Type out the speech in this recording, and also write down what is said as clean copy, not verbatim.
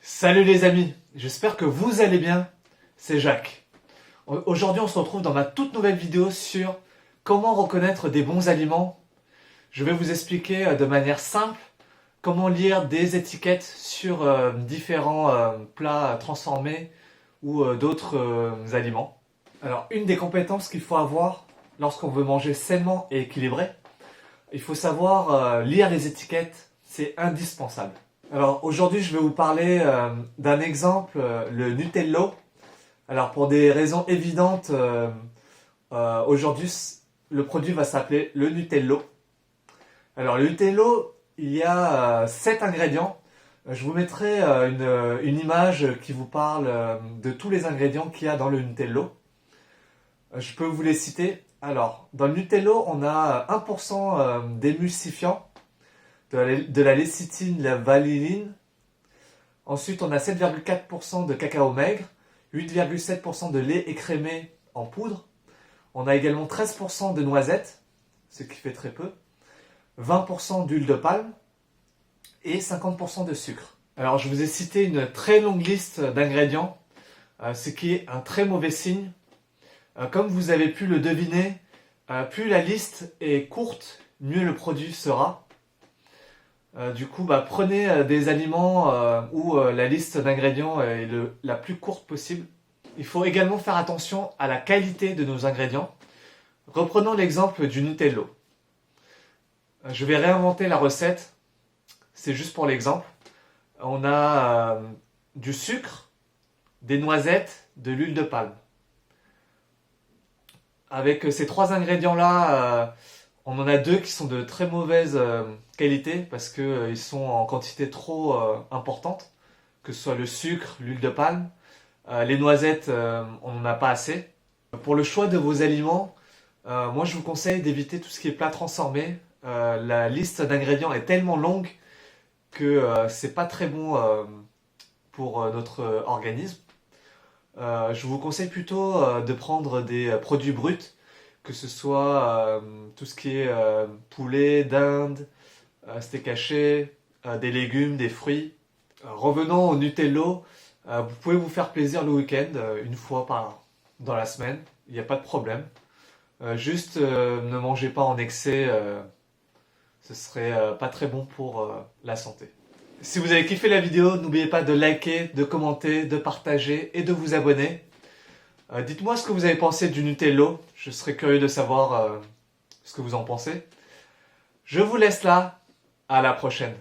Salut les amis, j'espère que vous allez bien, c'est Jacques. Aujourd'hui on se retrouve dans ma toute nouvelle vidéo sur comment reconnaître des bons aliments. Je vais vous expliquer de manière simple comment lire des étiquettes sur différents plats transformés ou d'autres aliments. Alors une des compétences qu'il faut avoir lorsqu'on veut manger sainement et équilibré, il faut savoir lire les étiquettes, c'est indispensable. Alors aujourd'hui je vais vous parler d'un exemple, le Nutello. Alors pour des raisons évidentes, aujourd'hui le produit va s'appeler le Nutello. Alors le Nutello, il y a 7 ingrédients. Je vous mettrai une image qui vous parle de tous les ingrédients qu'il y a dans le Nutello. Je peux vous les citer. Alors dans le Nutello, on a 1% d'émulsifiant, de la lécithine, de la vanilline. Ensuite, on a 7,4% de cacao maigre, 8,7% de lait écrémé en poudre. On a également 13% de noisettes, ce qui fait très peu, 20% d'huile de palme et 50% de sucre. Alors, je vous ai cité une très longue liste d'ingrédients, ce qui est un très mauvais signe. Comme vous avez pu le deviner, plus la liste est courte, mieux le produit sera. Du coup, prenez des aliments où la liste d'ingrédients est la plus courte possible. Il faut également faire attention à la qualité de nos ingrédients. Reprenons l'exemple du Nutello. Je vais réinventer la recette, c'est juste pour l'exemple. On a du sucre, des noisettes, de l'huile de palme. Avec ces trois ingrédients-là, on en a deux qui sont de très mauvaise qualité parce qu'ils sont en quantité trop importante, que ce soit le sucre, l'huile de palme. Les noisettes, on n'en a pas assez. Pour le choix de vos aliments, moi je vous conseille d'éviter tout ce qui est plat transformé. La liste d'ingrédients est tellement longue que c'est pas très bon pour notre organisme. Je vous conseille plutôt de prendre des produits bruts, que ce soit tout ce qui est poulet, dinde, steak haché, des légumes, des fruits. Revenons au Nutello, vous pouvez vous faire plaisir le week-end, une fois dans la semaine, il n'y a pas de problème. Juste ne mangez pas en excès, ce serait pas très bon pour la santé. Si vous avez kiffé la vidéo, n'oubliez pas de liker, de commenter, de partager et de vous abonner. Dites-moi ce que vous avez pensé du Nutello, je serais curieux de savoir ce que vous en pensez. Je vous laisse là, à la prochaine.